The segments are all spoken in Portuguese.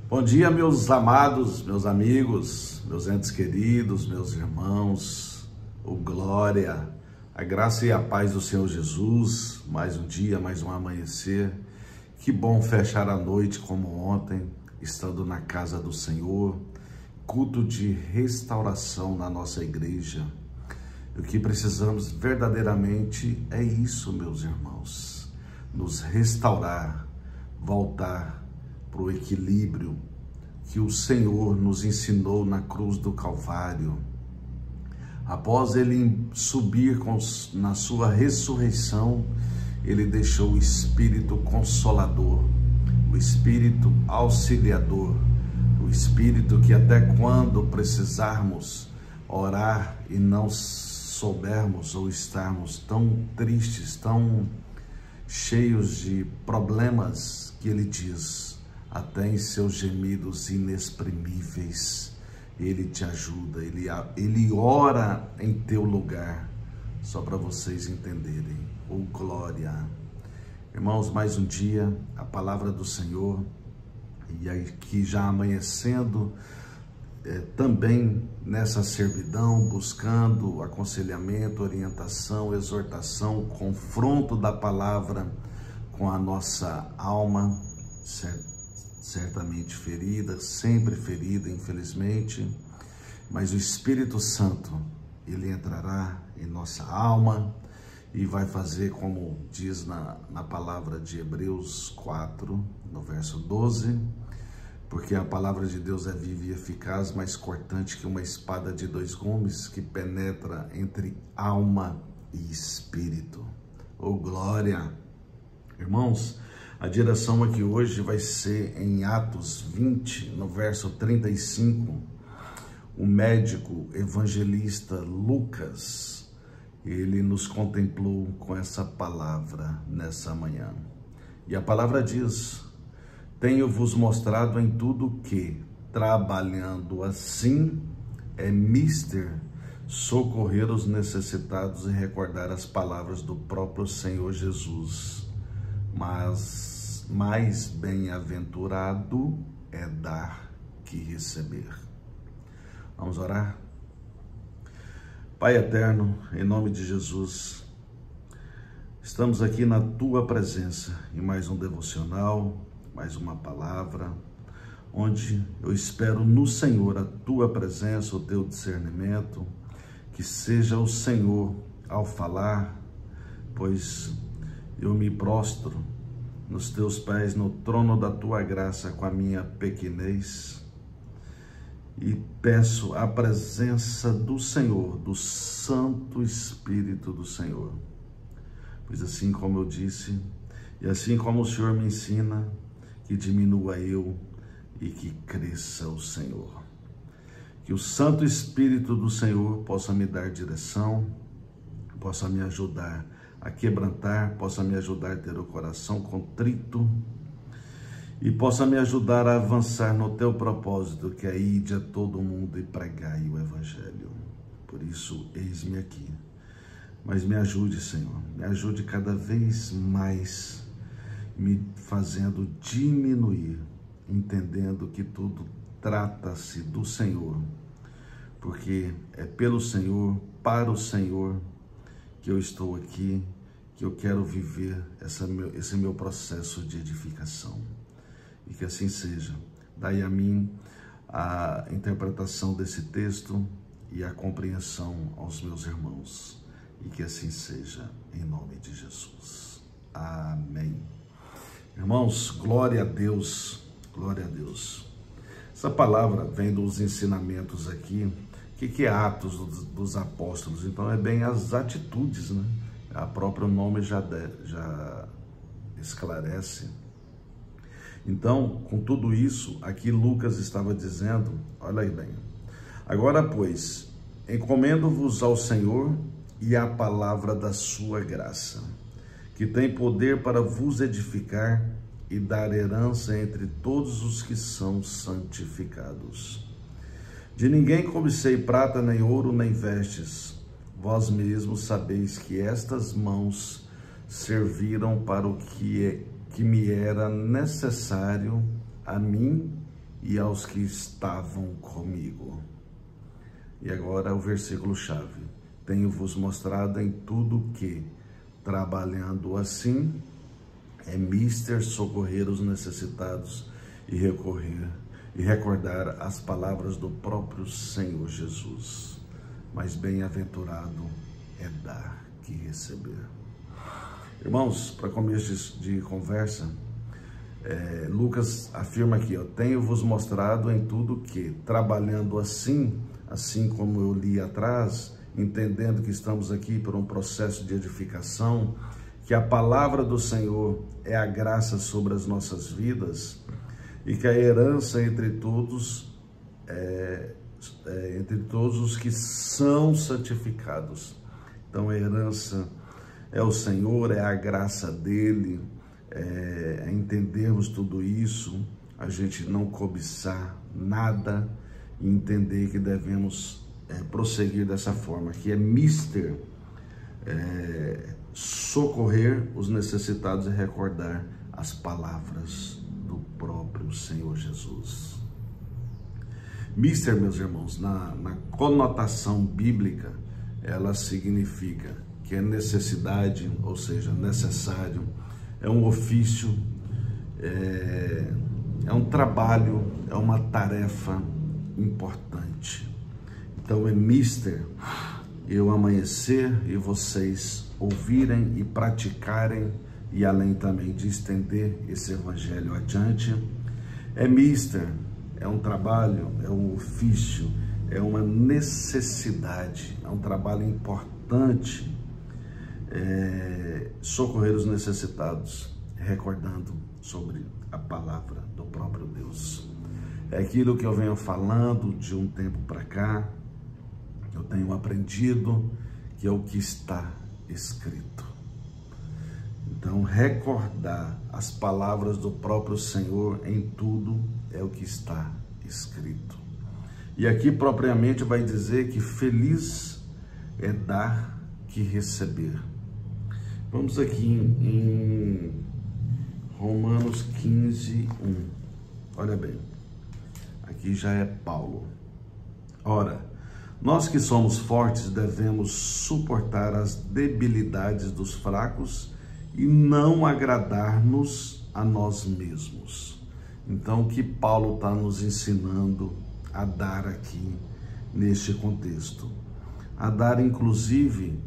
Bom dia, meus amados, meus amigos, meus entes queridos, meus irmãos, glória, a graça e a paz do Senhor Jesus, mais um dia, mais um amanhecer. Que bom fechar a noite como ontem, estando na casa do Senhor, culto de restauração na nossa igreja. O que precisamos verdadeiramente é isso, meus irmãos, nos restaurar, voltar para o equilíbrio que o Senhor nos ensinou na cruz do Calvário. Após ele subir na sua ressurreição, ele deixou o Espírito Consolador, o Espírito Auxiliador, o Espírito que até quando precisarmos orar e não soubermos ou estarmos tão tristes, tão cheios de problemas, que ele diz: até em seus gemidos inexprimíveis, ele te ajuda, ele ora em teu lugar, só para vocês entenderem. Oh, glória! Irmãos, mais um dia, a palavra do Senhor, e aqui já amanhecendo, também nessa servidão, buscando aconselhamento, orientação, exortação, confronto da palavra com a nossa alma, certamente ferida, sempre ferida, infelizmente, mas o Espírito Santo, ele entrará em nossa alma e vai fazer como diz na palavra de Hebreus 4, no verso 12, porque a palavra de Deus é viva e eficaz, mais cortante que uma espada de dois gumes, que penetra entre alma e espírito. Oh, glória! Irmãos, a direção aqui hoje vai ser em Atos 20, no verso 35. O médico evangelista Lucas, ele nos contemplou com essa palavra nessa manhã. E a palavra diz: tenho-vos mostrado em tudo que, trabalhando assim, é mister socorrer os necessitados e recordar as palavras do próprio Senhor Jesus. Mas mais bem-aventurado é dar que receber. Vamos orar? Pai eterno, em nome de Jesus, estamos aqui na Tua presença em mais um devocional, mais uma palavra, onde eu espero no Senhor a Tua presença, o Teu discernimento, que seja o Senhor ao falar, pois eu me prostro nos Teus pés, no trono da Tua graça, com a minha pequenez, e peço a presença do Senhor, do Santo Espírito do Senhor. Pois assim como eu disse, e assim como o Senhor me ensina, que diminua eu e que cresça o Senhor. Que o Santo Espírito do Senhor possa me dar direção, possa me ajudar a quebrantar, possa me ajudar a ter o coração contrito e possa me ajudar a avançar no teu propósito, que é ir a todo mundo e pregar o Evangelho. Por isso, eis-me aqui. Mas me ajude, Senhor, me ajude cada vez mais, me fazendo diminuir, entendendo que tudo trata-se do Senhor, porque é pelo Senhor, para o Senhor, que eu estou aqui, que eu quero viver esse meu processo de edificação. E que assim seja. Dai a mim a interpretação desse texto e a compreensão aos meus irmãos. E que assim seja, em nome de Jesus. Amém. Irmãos, glória a Deus, glória a Deus. Essa palavra vem dos ensinamentos aqui. O que é Atos dos Apóstolos? Então é bem as atitudes, né? A próprio nome já esclarece. Então, com tudo isso, aqui Lucas estava dizendo, olha aí bem: agora, pois, encomendo-vos ao Senhor e à palavra da sua graça, que tem poder para vos edificar e dar herança entre todos os que são santificados. De ninguém cobicei prata, nem ouro, nem vestes. Vós mesmos sabeis que estas mãos serviram para o que me era necessário a mim e aos que estavam comigo. E agora o versículo-chave. Tenho-vos mostrado em tudo que, trabalhando assim, é mister socorrer os necessitados e recordar as palavras do próprio Senhor Jesus. Mas bem-aventurado é dar que receber. Irmãos, para começo de conversa, Lucas afirma aqui, tenho-vos mostrado em tudo que, trabalhando assim como eu li atrás, entendendo que estamos aqui por um processo de edificação, que a palavra do Senhor é a graça sobre as nossas vidas e que a herança entre todos os que são santificados. Então a herança é o Senhor, é a graça dele, entendermos tudo isso, a gente não cobiçar nada e entender que devemos prosseguir dessa forma, que é mister socorrer os necessitados e recordar as palavras do próprio Senhor Jesus. Mister, meus irmãos, na conotação bíblica, ela significa que é necessidade, ou seja, necessário, é um ofício, é um trabalho, é uma tarefa importante. Então é mister eu amanhecer e vocês ouvirem e praticarem, e além também de estender esse evangelho adiante. É mister, é um trabalho, é um ofício, é uma necessidade, é um trabalho importante, socorrer os necessitados, recordando sobre a palavra do próprio Deus. É aquilo que eu venho falando de um tempo para cá, eu tenho aprendido, que é o que está escrito. Então, recordar as palavras do próprio Senhor em tudo é o que está escrito. E aqui propriamente vai dizer que feliz é dar que receber. Vamos aqui em Romanos 15, 1. Olha bem, aqui já é Paulo. Ora, nós que somos fortes devemos suportar as debilidades dos fracos e não agradar-nos a nós mesmos. Então, o que Paulo está nos ensinando a dar aqui neste contexto? A dar, inclusive,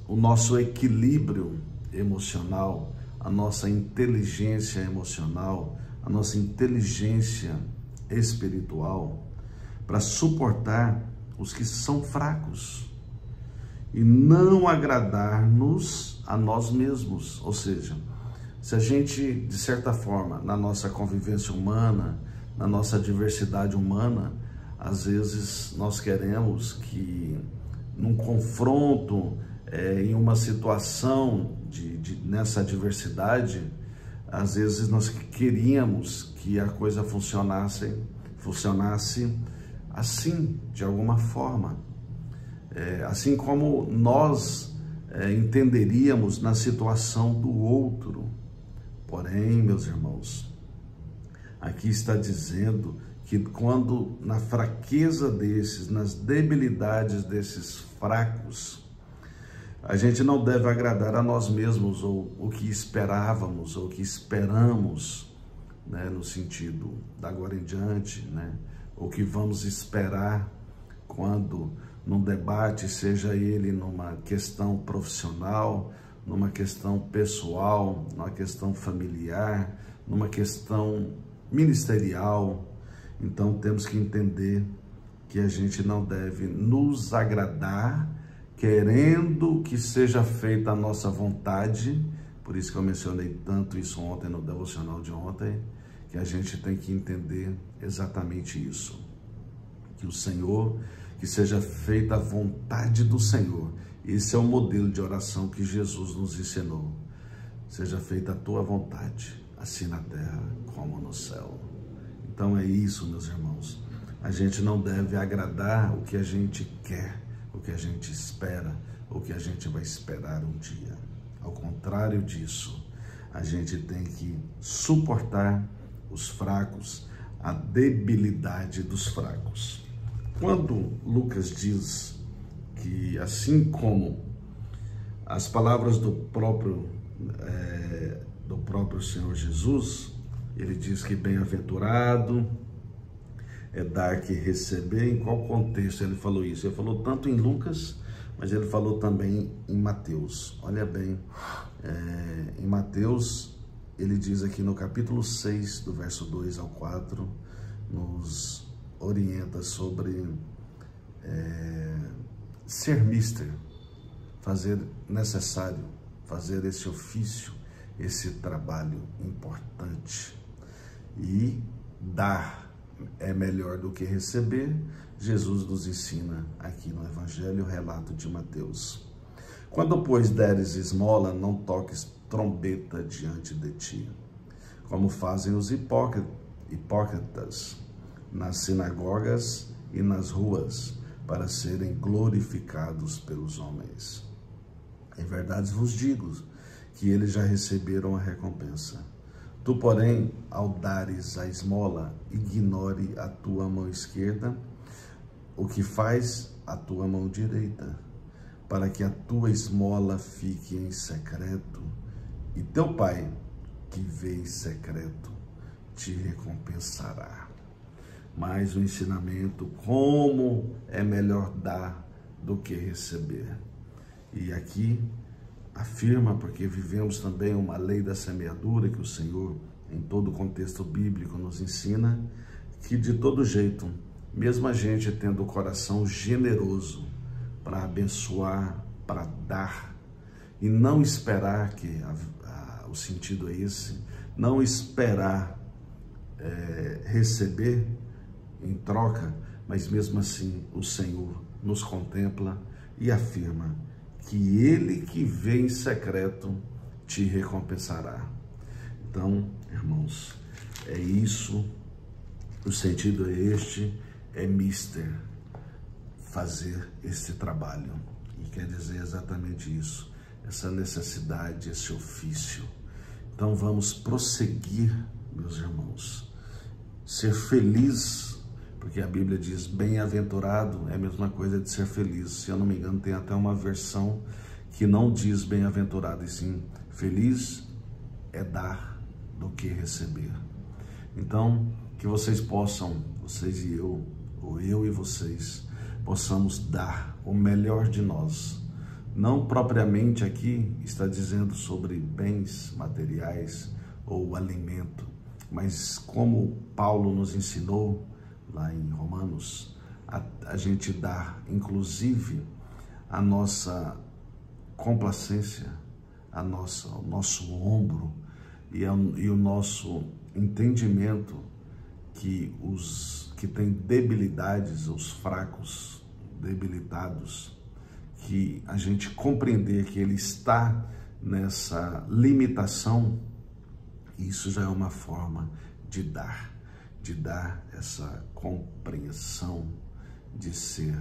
o nosso equilíbrio emocional, a nossa inteligência emocional, a nossa inteligência espiritual, para suportar os que são fracos e não agradar-nos a nós mesmos. Ou seja, se a gente, de certa forma, na nossa convivência humana, na nossa diversidade humana, às vezes nós queremos que num confronto, em uma situação nessa diversidade, às vezes nós queríamos que a coisa funcionasse assim, de alguma forma, assim como nós entenderíamos na situação do outro. Porém, meus irmãos, aqui está dizendo que quando na fraqueza desses, nas debilidades desses fracos, a gente não deve agradar a nós mesmos, ou o que esperávamos, ou o que esperamos, né, no sentido da agora em diante, né, o que vamos esperar quando num debate, seja ele numa questão profissional, numa questão pessoal, numa questão familiar, numa questão ministerial. Então temos que entender que a gente não deve nos agradar querendo que seja feita a nossa vontade. Por isso que eu mencionei tanto isso ontem no devocional de ontem, que a gente tem que entender exatamente isso, que o Senhor, que seja feita a vontade do Senhor. Esse é o modelo de oração que Jesus nos ensinou. Seja feita a tua vontade, assim na terra como no céu. Então é isso, meus irmãos. A gente não deve agradar o que a gente quer, o que a gente espera, o que a gente vai esperar um dia. Ao contrário disso, a gente tem que suportar os fracos, a debilidade dos fracos. Quando Lucas diz que, assim como as palavras do próprio Senhor Jesus, ele diz que bem-aventurado é dar que receber. Em qual contexto ele falou isso? Ele falou tanto em Lucas, mas ele falou também em Mateus. Olha bem, em Mateus, ele diz aqui no capítulo 6, do verso 2 ao 4, nos orienta sobre ser mister, fazer necessário, fazer esse ofício, esse trabalho importante. E dar é melhor do que receber. Jesus nos ensina aqui no Evangelho, o relato de Mateus. Quando, pois, deres esmola, não toques trombeta diante de ti, como fazem os hipócritas nas sinagogas e nas ruas, para serem glorificados pelos homens. Em verdade vos digo que eles já receberam a recompensa. Tu, porém, ao dares a esmola, ignore a tua mão esquerda o que faz a tua mão direita, para que a tua esmola fique em secreto, e teu Pai, que vê em secreto, te recompensará. Mais um ensinamento, como é melhor dar do que receber. E aqui afirma, porque vivemos também uma lei da semeadura, que o Senhor, em todo o contexto bíblico, nos ensina, que de todo jeito, mesmo a gente tendo o coração generoso para abençoar, para dar, e não esperar, que o sentido é esse, não esperar receber em troca, mas mesmo assim o Senhor nos contempla e afirma que Ele que vê em secreto te recompensará. Então, irmãos, é isso, o sentido é este, é mister, fazer esse trabalho. E quer dizer exatamente isso, essa necessidade, esse ofício. Então vamos prosseguir, meus irmãos, ser feliz, porque a Bíblia diz bem-aventurado é a mesma coisa de ser feliz. Se eu não me engano, tem até uma versão que não diz bem-aventurado, e sim, feliz é dar do que receber. Então, que vocês possam, vocês e eu, ou eu e vocês, possamos dar o melhor de nós. Não propriamente aqui está dizendo sobre bens materiais ou alimento, mas como Paulo nos ensinou lá em Romanos, a gente dar, inclusive, a nossa complacência, o nosso ombro e o nosso entendimento que os que têm debilidades, os fracos, debilitados, que a gente compreender que ele está nessa limitação, isso já é uma forma de dar essa compreensão, de ser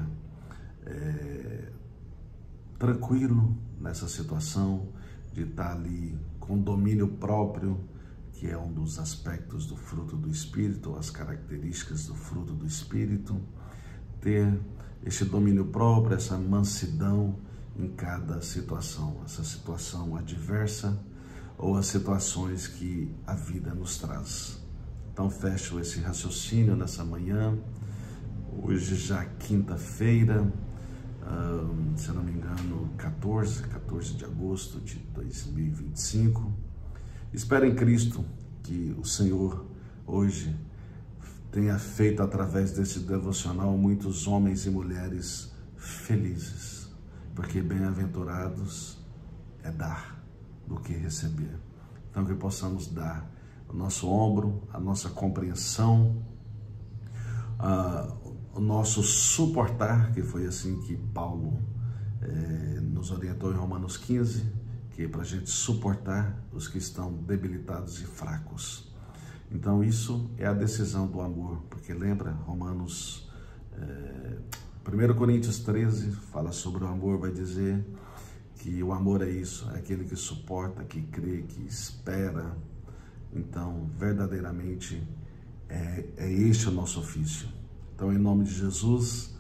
tranquilo nessa situação, de estar ali com domínio próprio, que é um dos aspectos do fruto do Espírito, as características do fruto do Espírito, ter esse domínio próprio, essa mansidão em cada situação, essa situação adversa ou as situações que a vida nos traz. Então fecho esse raciocínio nessa manhã, hoje já quinta-feira, se não me engano, 14 de agosto de 2025. Espero em Cristo que o Senhor hoje tenha feito através desse devocional muitos homens e mulheres felizes, porque bem-aventurados é dar do que receber. Então que possamos dar o nosso ombro, a nossa compreensão, o nosso suportar, que foi assim que Paulo nos orientou em Romanos 15, que é para a gente suportar os que estão debilitados e fracos. Então isso é a decisão do amor, porque lembra, Romanos, 1 Coríntios 13 fala sobre o amor, vai dizer que o amor é isso, é aquele que suporta, que crê, que espera. Então, verdadeiramente, é este o nosso ofício. Então, em nome de Jesus,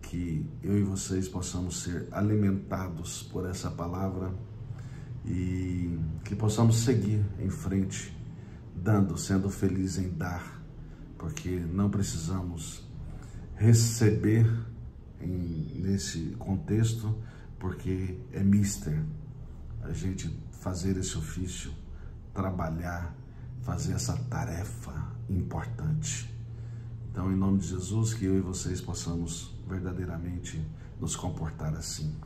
que eu e vocês possamos ser alimentados por essa palavra e que possamos seguir em frente, dando, sendo feliz em dar, porque não precisamos receber nesse contexto, porque é mister a gente fazer esse ofício, trabalhar, fazer essa tarefa importante. Então, em nome de Jesus, que eu e vocês possamos verdadeiramente nos comportar assim,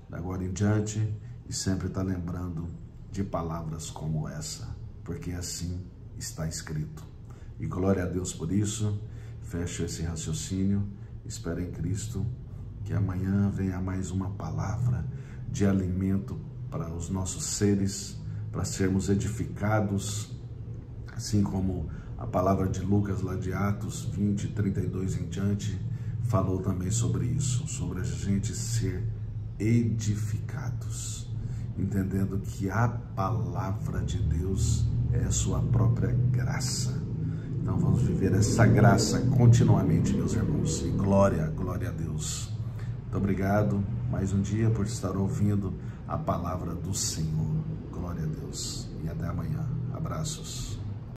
da agora em diante, e sempre estar lembrando de palavras como essa, porque assim está escrito. E glória a Deus por isso. Fecho esse raciocínio, espero em Cristo que amanhã venha mais uma palavra de alimento para os nossos seres, para sermos edificados, assim como a palavra de Lucas lá de Atos 20, 32 em diante, falou também sobre isso, sobre a gente ser edificados, entendendo que a palavra de Deus é a sua própria graça. Então vamos viver essa graça continuamente, meus irmãos, e glória a Deus. Muito obrigado mais um dia por estar ouvindo a palavra do Senhor. Glória a Deus e até amanhã. Abraços.